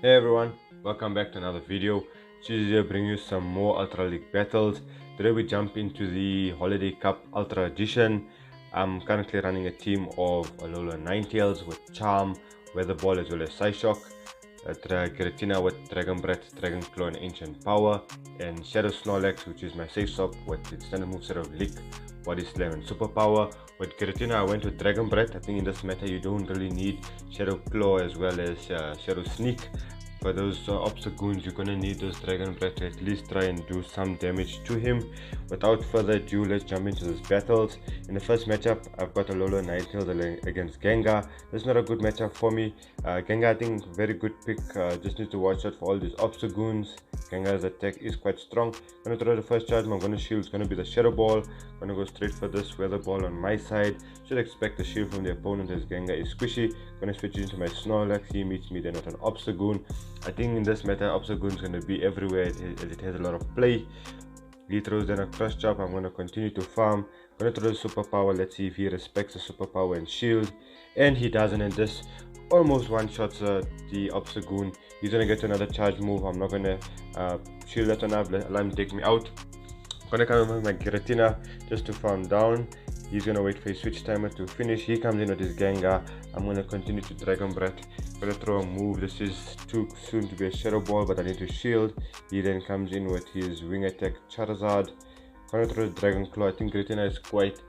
Hey everyone, welcome back to another video. Choose here bring you some more Ultra League battles. Today we jump into the Holiday Cup Ultra Edition. I'm currently running a team of Alola Ninetales with Charm, Weather Ball as well as Psyshock, Giratina with Dragon Breath, Dragon Claw and Ancient Power, and Shadow Snorlax, which is my SAFE SWOP with its standard moveset of Lick, Body Slam and Superpower. With Giratina I went with Dragon Breath. I think in this meta you don't really need Shadow Claw as well as Shadow Sneak. For those obstacles, you're gonna need those Dragon Breath to at least try and do some damage to him. Without further ado, let's jump into these battles. In the first matchup, I've got Alola Ninetales against Gengar. This is not a good matchup for me. Gengar, I think, very good pick. Just need to watch out for all these obstacles. Gengar's attack is quite strong. I'm gonna throw the first charge. I'm gonna shield. It's gonna be the Shadow Ball. I'm gonna go straight for this Weather Ball on my side. Should expect the shield from the opponent as Gengar is squishy. I'm gonna switch into my Snorlax. He meets me then with an Obstagoon. I think in this meta, Obstagoon is gonna be everywhere as it has a lot of play. He throws then a Crush Chop. I'm gonna continue to farm. I'm gonna throw the Superpower. Let's see if he respects the Superpower and shield. And he doesn't, and this almost one-shots the Obstagoon. He's gonna get another charge move. I'm not gonna shield that one up, let him take me out. I'm gonna come in with my Giratina just to farm down. He's gonna wait for his switch timer to finish. He comes in with his Gengar. I'm gonna continue to Dragon Breath. Gonna throw a move. This is too soon to be a Shadow Ball, but I need to shield. He then comes in with his Wing Attack Charizard. Gonna throw the Dragon Claw. I think Giratina is quite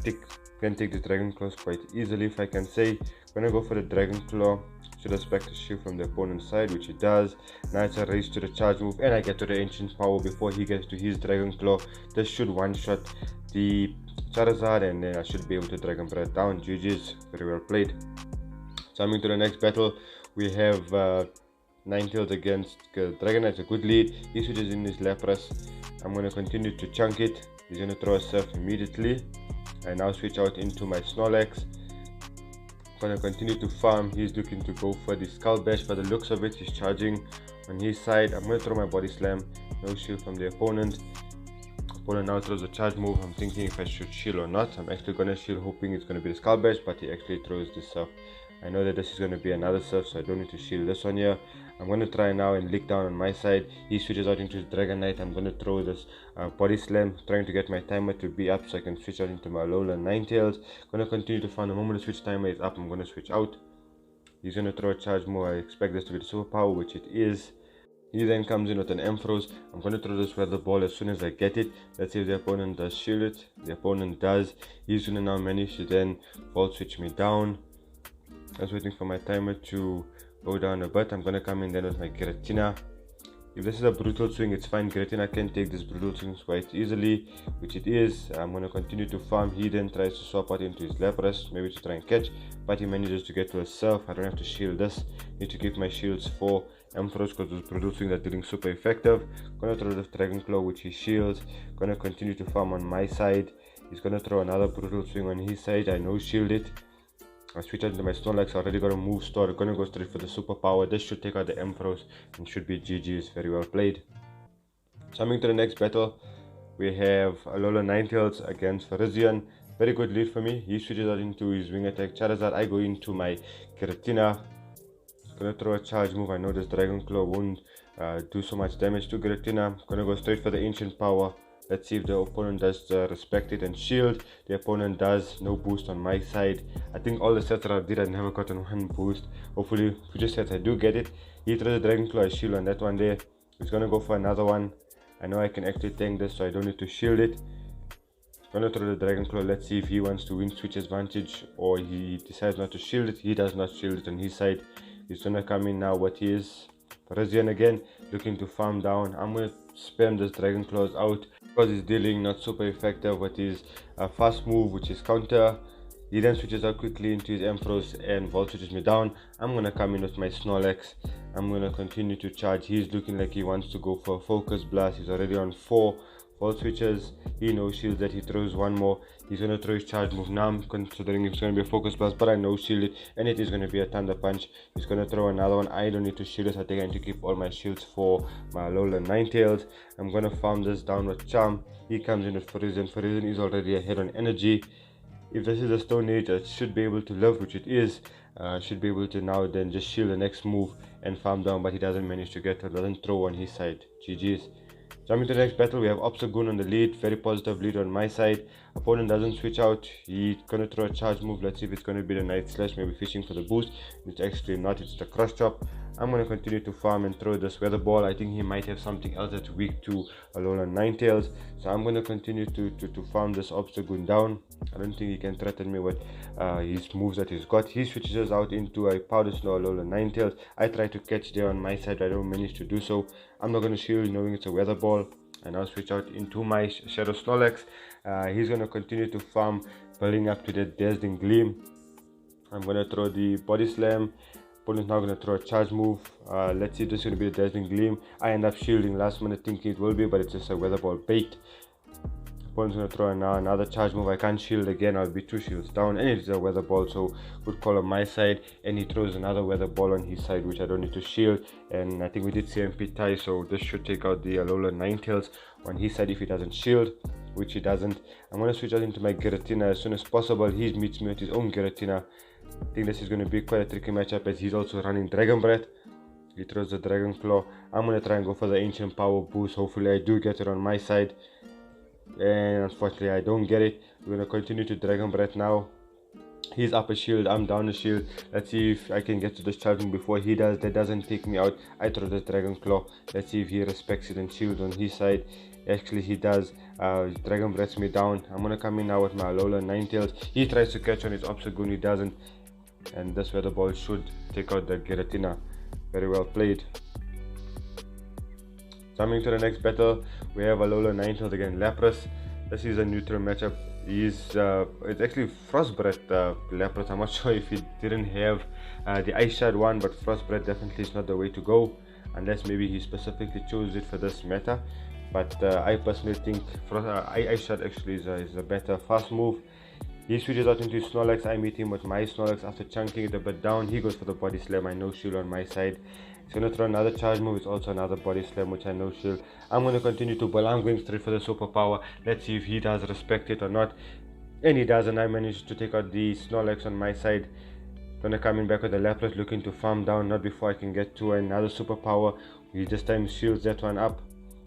thick. Can take the Dragon Claws quite easily, if I can say. Gonna go for the Dragon Claw. Should expect a shield from the opponent's side, which it does. Now it's a race to the charge move, and I get to the Ancient Power before he gets to his Dragon Claw. This should one-shot the Charizard, and then I should be able to Dragon Breath down. GG's, very well played. Jumping to the next battle, we have Ninetales against Dragonite. It's a good lead. He switches in his Lapras. I'm going to continue to chunk it. He's going to throw a Surf immediately. I now switch out into my Snorlax. I'm going to continue to farm. He's looking to go for the Skull Bash. By the looks of it, he's charging on his side. I'm going to throw my Body Slam. No shield from the opponent. Opponent now throws a charge move. I'm thinking if I should shield or not. I'm actually going to shield, hoping it's going to be the Skull Bash, but he actually throws the Surf. I know that this is going to be another Surf, so I don't need to shield this one here. I'm going to try now and lick down on my side. He switches out into his Dragonite. I'm going to throw this Body Slam, trying to get my timer to be up so I can switch out into my Alola Ninetales. Going to continue to farm. The moment the switch timer is up, I'm going to switch out. He's going to throw a charge move. I expect this to be the Superpower, which it is. He then comes in with an Ampharos. I'm going to throw this Weather Ball as soon as I get it. Let's see if the opponent does shield it. The opponent does. He's going to now manage to then Volt Switch me down. I was waiting for my timer to go down a bit. I'm going to come in then with my Giratina. If this is a brutal swing, it's fine. Giratina can take this brutal swing quite easily, which it is. I'm going to continue to farm. He then tries to swap out into his Lapras, maybe to try and catch, but he manages to get to a Surf. I don't have to shield this. Need to keep my shields for Ampharos because those brutal swings are dealing super effective. Going to throw the Dragon Claw, which he shields. Going to continue to farm on my side. He's going to throw another brutal swing on his side. I no shield it. I switch out into my Snorlax. I already got a move store. Gonna go straight for the Superpower. This should take out the Ampharos and should be GG's. Very well played. Jumping to the next battle, we have Alola Ninetales against Virizion. Very good lead for me. He switches out into his Wing Attack Charizard. I go into my Giratina. Gonna throw a charge move. I know this Dragon Claw won't do so much damage to Giratina. Gonna go straight for the Ancient Power. Let's see if the opponent does respect it and shield. The opponent does. No boost on my side. I think all the sets that I did, I never gotten one boost. Hopefully, future sets I do get it. He throws the Dragon Claw, I shield on that one there. He's gonna go for another one. I know I can actually tank this, so I don't need to shield it. He's gonna throw the Dragon Claw. Let's see if he wants to win switch advantage or he decides not to shield it. He does not shield it on his side. He's gonna come in now with his Virizion again, looking to farm down. I'm gonna spam this Dragon Claws out because he's dealing not super effective with his fast move, which is counter. He then switches out quickly into his Ampharos and Volt switches me down. I'm gonna come in with my Snorlax. I'm gonna continue to charge. He's looking like he wants to go for a Focus Blast. He's already on 4 Volt switches. He no shields that. He throws one more. He's gonna throw his charge move. Now I'm considering if it's gonna be a Focus Blast, but I no shield it, and it is gonna be a Thunder Punch. He's gonna throw another one. I don't need to shield it. I think I need to keep all my shields for my Alola Ninetales. I'm gonna farm this down with Charm. He comes in with Virizion. Virizion is already ahead on energy. If this is a Stone Age, it should be able to live, which it is. Should be able to now then just shield the next move and farm down, but he doesn't manage to get her, doesn't throw on his side. GG's. Jumping to the next battle, we have Obstagoon on the lead. Very positive lead on my side. Opponent doesn't switch out. He's gonna throw a charge move. Let's see if it's gonna be the Night Slash, maybe fishing for the boost. It's actually not, it's the Cross Chop. I'm gonna continue to farm and throw this Weather Ball. I think he might have something else that's weak to Alolan Ninetales. So I'm gonna continue to farm this Obstagoon down. I don't think he can threaten me with his moves that he's got. He switches out into a Powder Snow Alolan Ninetales. I try to catch there on my side, I don't manage to do so. I'm not gonna shield knowing it's a Weather Ball. And I'll switch out into my Shadow Snorlax. He's going to continue to farm, building up to the Dazzling Gleam. I'm going to throw the Body Slam. Opponent's now going to throw a charge move. Let's see if this is going to be the Dazzling Gleam. I end up shielding last minute thinking it will be, but it's just a Weather Ball bait. Opponent's going to throw now another charge move. I can't shield again, I'll be 2 shields down, and it's a Weather Ball, so good call on my side. And he throws another Weather Ball on his side, which I don't need to shield. And I think we did CMP tie, so this should take out the Alolan Ninetales on his side if he doesn't shield, which he doesn't. I'm going to switch out into my Giratina as soon as possible. He meets me with his own Giratina. I think this is going to be quite a tricky matchup as he's also running Dragon Breath. He throws the Dragon Claw. I'm going to try and go for the Ancient Power boost. Hopefully I do get it on my side. And unfortunately I don't get it. We're going to continue to Dragon Breath now. He's up a shield, I'm down a shield. Let's see if I can get to this charging before he does. That doesn't take me out. I throw the Dragon Claw. Let's see if he respects it and shields on his side. Actually he does. Dragon Breaths me down. I'm going to come in now with my Alolan Ninetales. He tries to catch on his Obstagoon, he doesn't. And this Weather Ball should take out the Giratina. Very well played. Coming to the next battle, we have Alolan Ninetales against Lapras. This is a neutral matchup. It's actually Frost Breath Lapras. I'm not sure if he didn't have the Ice Shard one, but Frost Breath definitely is not the way to go, unless maybe he specifically chose it for this meta. But I personally think Ice Shard actually is a better fast move. He switches out into Snorlax. I meet him with my Snorlax after chunking it a bit down. He goes for the Body Slam. I no shield on my side. He's going to throw another charge move. It's also another Body Slam, which I no shield. I'm going to continue to build. I'm going straight for the Superpower. Let's see if he does respect it or not. And he does, and I managed to take out the Snorlax on my side. Going to come in back with the Lapras, looking to farm down. Not before I can get to another Superpower. He just time shields that one up.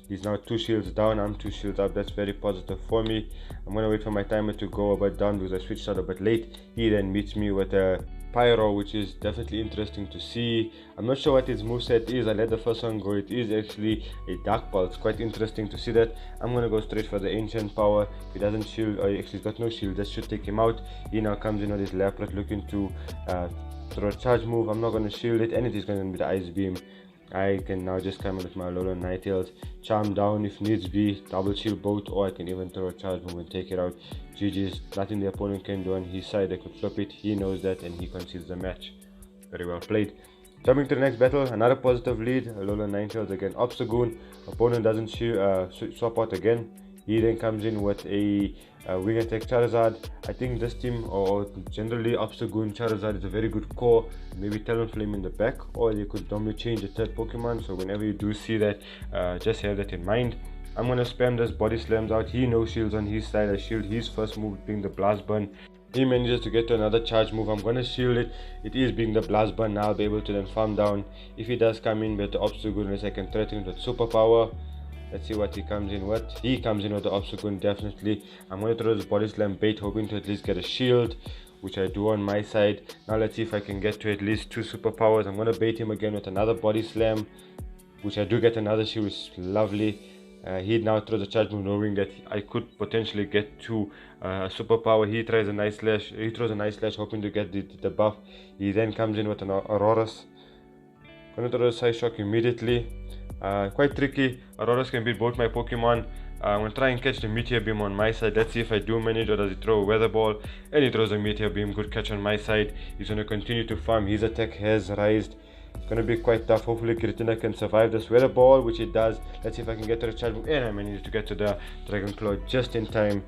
He's now 2 shields down, I'm 2 shields up. That's very positive for me. I'm going to wait for my timer to go a bit down because I switched out a bit late. He then meets me with a Pyro, which is definitely interesting to see. I'm not sure what his moveset is. I let the first one go. It is actually a Dark Pulse. Quite interesting to see that. I'm going to go straight for the Ancient Power. If he doesn't shield, or actually he's got no shield, that should take him out. He now comes in with his Lapras looking to throw a charge move. I'm not going to shield it, and it is going to be the Ice Beam. I can now just come in with my Alolan Ninetales, charm down if needs be, double shield both, or I can even throw a charge move and take it out. GG's, nothing the opponent can do on his side. I could flip it, he knows that, and he concedes the match. Very well played. Jumping to the next battle, another positive lead, Alolan Ninetales against Obstagoon. Opponent doesn't swap out again. He then comes in with a Wing Attack Charizard. I think this team, or generally Obstagoon Charizard, is a very good core. Maybe Talonflame in the back, or you could normally change the third Pokemon. So whenever you do see that, just have that in mind. I'm gonna spam this Body Slams out. He no shields on his side. I shield his first move being the Blast Burn. He manages to get to another charge move. I'm gonna shield it. It is being the Blast Burn. Now I'll be able to then farm down. If he does come in with the Obstagoon, I can threaten with Superpower. Let's see what he comes in with. He comes in with the Obstagoon, definitely. I'm going to throw this Body Slam bait, hoping to at least get a shield, which I do on my side. Now let's see if I can get to at least 2 Superpowers. I'm going to bait him again with another Body Slam, which I do get another shield, which is lovely. He now throws a charge move, knowing that I could potentially get to a Superpower. He tries a nice slash. He throws a nice slash, hoping to get the buff. He then comes in with an Aurorus. Going to throw a Side Shock immediately. Quite tricky. Aurorus can beat both my Pokemon. I'm going to try and catch the Meteor Beam on my side. Let's see if I do manage, or does he throw a Weather Ball? And he throws a Meteor Beam. Good catch on my side. He's going to continue to farm. His attack has raised. It's going to be quite tough. Hopefully Giratina can survive this Weather Ball, which it does. Let's see if I can get to the charge move. And I managed to get to the Dragon Claw just in time.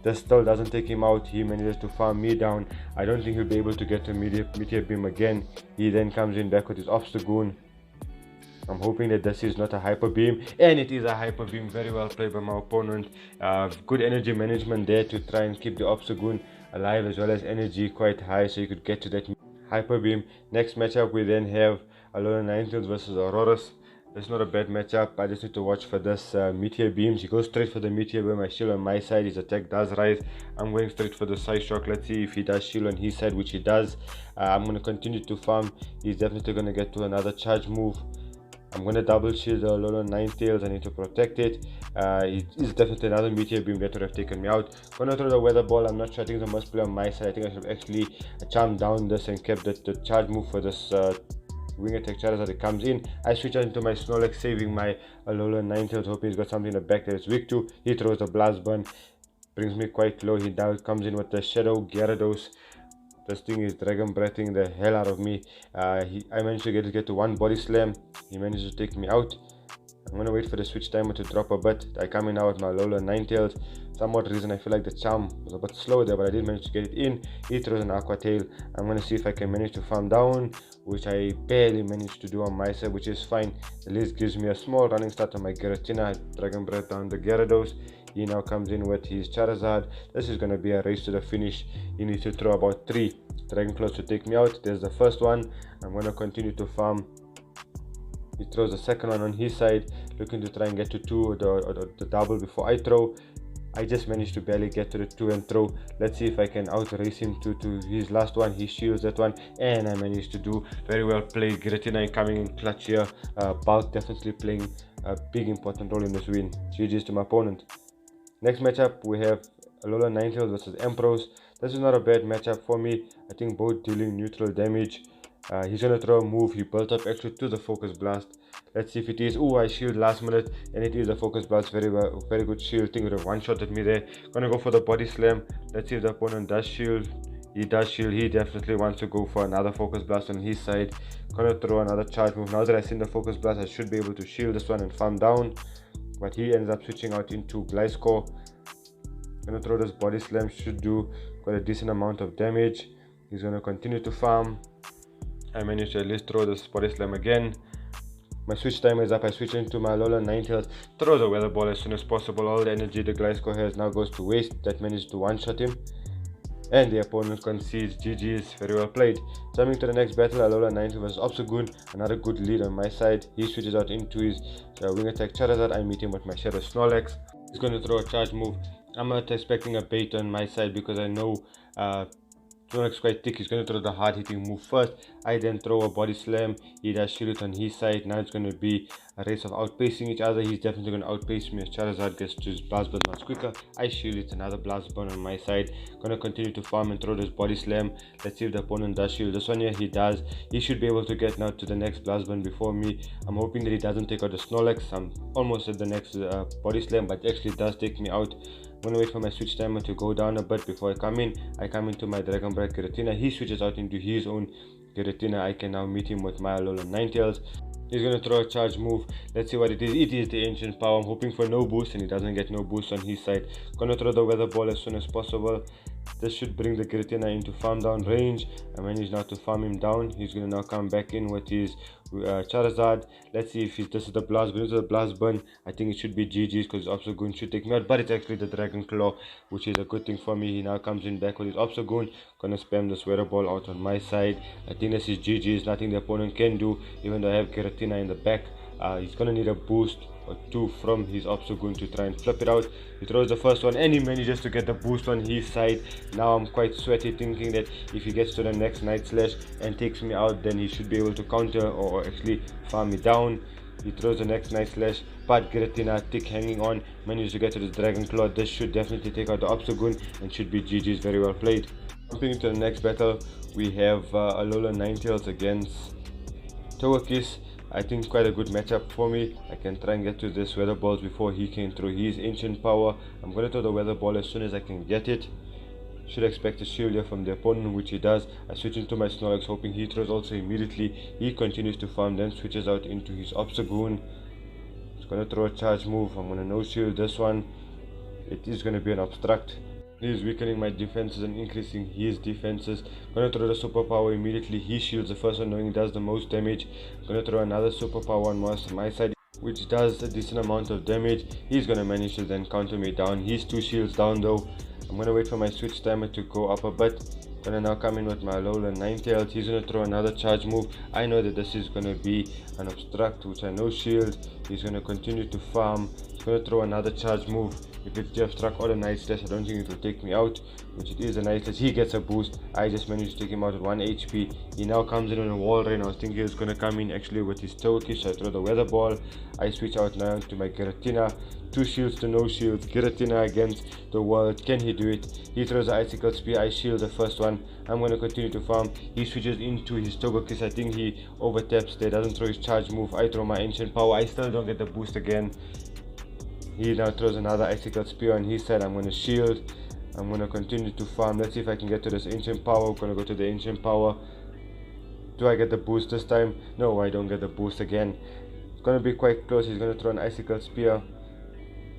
This still doesn't take him out. He manages to farm me down. I don't think he'll be able to get to Meteor Beam again. He then comes in back with his Obstagoon. I'm hoping that this is not a Hyper Beam, and it is a Hyper Beam. Very well played by my opponent. Good energy management there to try and keep the Obstagoon alive, as well as energy quite high, so you could get to that Hyper Beam. Next matchup we then have Alola Ninetales versus Auroras. It's not a bad matchup. I just need to watch for this Meteor Beams. He goes straight for the Meteor Beam. I shield on my side. His attack does rise. I'm going straight for the Side Shock. Let's see if he does shield on his side, which he does. I'm going to continue to farm. He's definitely going to get to another charge move. I'm going to double shield the Alola Ninetales. I need to protect it. It is definitely another Meteor Beam that would have taken me out. Going to throw the Weather Ball. I'm not sure. I think it's a must play on my side. I think I should have actually charmed down this and kept the charge move for this Wing Attack Charizard. It comes in. I switch out into my Snorlax, saving my Alola Ninetales, hoping he's got something in the back that it's weak to. He throws the Blast Burn. Brings me quite low. He now comes in with the Shadow Gyarados. This thing is Dragon Breathing the hell out of me. I managed to get to one Body Slam. He managed to take me out. I'm gonna wait for the switch timer to drop a bit. I come in now with my Alola Ninetales. Some odd reason I feel like the charm was a bit slow there, but I did manage to get it in. He throws an Aqua Tail. I'm gonna see if I can manage to farm down, which I barely managed to do on my side, which is fine. At least gives me a small running start on my Giratina. Dragon Breath down the Gyarados. He now comes in with his Charizard. This is going to be a race to the finish. He needs to throw about 3 Dragon Claws to take me out. There's the first one. I'm going to continue to farm. He throws the second one on his side, looking to try and get to 2 or the double before I throw. I just managed to barely get to the 2 and throw. Let's see if I can outrace him to his last one. He shields that one, and I managed to do very well played. Giratina coming in clutch here. Bulk definitely playing a big important role in this win. GG's to my opponent. Next matchup, we have Alola Ninetales versus Emperors. This is not a bad matchup for me. I think both dealing neutral damage. He's going to throw a move. He built up actually to the Focus Blast. Let's see if it is. Oh, I shield last minute, and it is a Focus Blast. Very well, very good shield. Think would have one-shotted me there. Gonna go for the Body Slam. Let's see if the opponent does shield. He does shield. He definitely wants to go for another Focus Blast on his side. Gonna throw another charge move. Now that I've seen the Focus Blast, I should be able to shield this one and farm down. But he ends up switching out into Gliscor. Gonna throw this Body Slam, should do quite a decent amount of damage. He's gonna continue to farm. I managed to at least throw this Body Slam again. My switch time is up. I switch into my Alola Ninetales, throw the Weather Ball as soon as possible. All the energy the Gliscor has now goes to waste. That managed to one-shot him. And the opponent concedes. GG's, very well played. Jumping to the next battle, Alola Ninetales versus Obstagoon. Another good lead on my side. He switches out into his Wing Attack Charizard. I meet him with my Shadow Snorlax. He's going to throw a charge move. I'm not expecting a bait on my side because I know Snorlax quite thick. He's going to throw the hard hitting move first. I then throw a Body Slam. He does shield it on his side. Now it's going to be a race of outpacing each other. He's definitely going to outpace me as Charizard gets to his Blast Burn much quicker. I shield it. Another Blast Burn on my side. Going to continue to farm and throw this Body Slam. Let's see if the opponent does shield this one here. He does. He should be able to get now to the next Blast Burn before me. I'm hoping that he doesn't take out the Snorlax. I'm almost at the next Body Slam, but actually does take me out. I'm gonna wait for my switch timer to go down a bit before I come in. I come into my Dragon Breath Giratina. He switches out into his own Giratina. I can now meet him with my Alola Ninetales. He's gonna throw a charge move. Let's see what it is. It is the Ancient Power. I'm hoping for no boost, and he doesn't get no boost on his side. Gonna throw the Weather Ball as soon as possible. This should bring the Giratina into farm down range. I managed now to farm him down. He's gonna now come back in with his Charizard. Let's see if this is the Blast Burn. This is the Blast Burn. I think it should be GG's because Obstagoon should take me out, but it's actually the Dragon Claw, which is a good thing for me. He now comes in back with his Obstagoon. Gonna spam this Weather Ball out on my side. I think this is GG's. Nothing the opponent can do, even though I have Giratina in the back. He's gonna need a boost or 2 from his Obstagoon to try and flip it out. He throws the first one and he manages to get the boost on his side. Now I'm quite sweaty, thinking that if he gets to the next Night Slash and takes me out, then he should be able to counter or actually farm me down. He throws the next Night Slash, but Giratina thick hanging on, manages to get to the Dragon Claw. This should definitely take out the Obstagoon and should be GG's, very well played. Jumping into the next battle, we have Alola Ninetales against Togekiss. I think quite a good matchup for me. I can try and get to this Weather Balls before he can throw his Ancient Power. I'm going to throw the Weather Ball as soon as I can get it. Should expect a shield here from the opponent, which he does. I switch into my Snorlax, hoping he throws also immediately. He continues to farm, then switches out into his Obstagoon. He's going to throw a charge move. I'm going to no shield this one. It is going to be an Obstruct. He's weakening my defenses and increasing his defenses. Gonna throw the superpower immediately. He shields the first one, knowing he does the most damage. Gonna throw another superpower on my side, which does a decent amount of damage. He's gonna manage to then counter me down. He's 2 shields down though. I'm gonna wait for my switch timer to go up a bit. Gonna now come in with my Alolan Ninetales. He's gonna throw another charge move. I know that this is gonna be an obstruct, which I know shield. He's gonna continue to farm. He's gonna throw another charge move. If it's the obstruct or the Night Slash, I don't think it will take me out, which it is a Night Slash. He gets a boost. I just managed to take him out at 1 HP. He now comes in on a wall rain. I was thinking he was gonna come in actually with his Togekiss. So I throw the Weather Ball. I switch out now to my Giratina. 2 shields to no shields. Giratina against the world. Can he do it? He throws the Icicle Spear. I shield the first one. I'm going to continue to farm. He switches into his Togekiss. I think he overtaps there. Doesn't throw his charge move. I throw my Ancient Power. I still don't get the boost again. He now throws another Icicle Spear on his side. I'm going to shield. I'm going to continue to farm. Let's see if I can get to this Ancient Power. We're going to go to the Ancient Power. Do I get the boost this time? No, I don't get the boost again. It's going to be quite close. He's going to throw an Icicle Spear.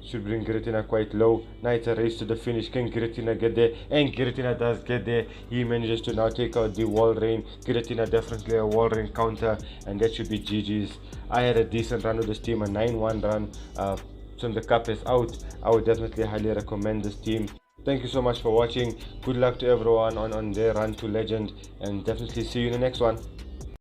Should bring Giratina quite low. Now it's a race to the finish. Can Giratina get there? And Giratina does get there. He manages to now take out the wall rain. Giratina definitely a wall rain counter, and that should be GG's. I had a decent run with this team, a 9-1 run. Since the cup is out, I would definitely highly recommend this team. Thank you so much for watching. Good luck to everyone on their run to legend, and definitely see you in the next one.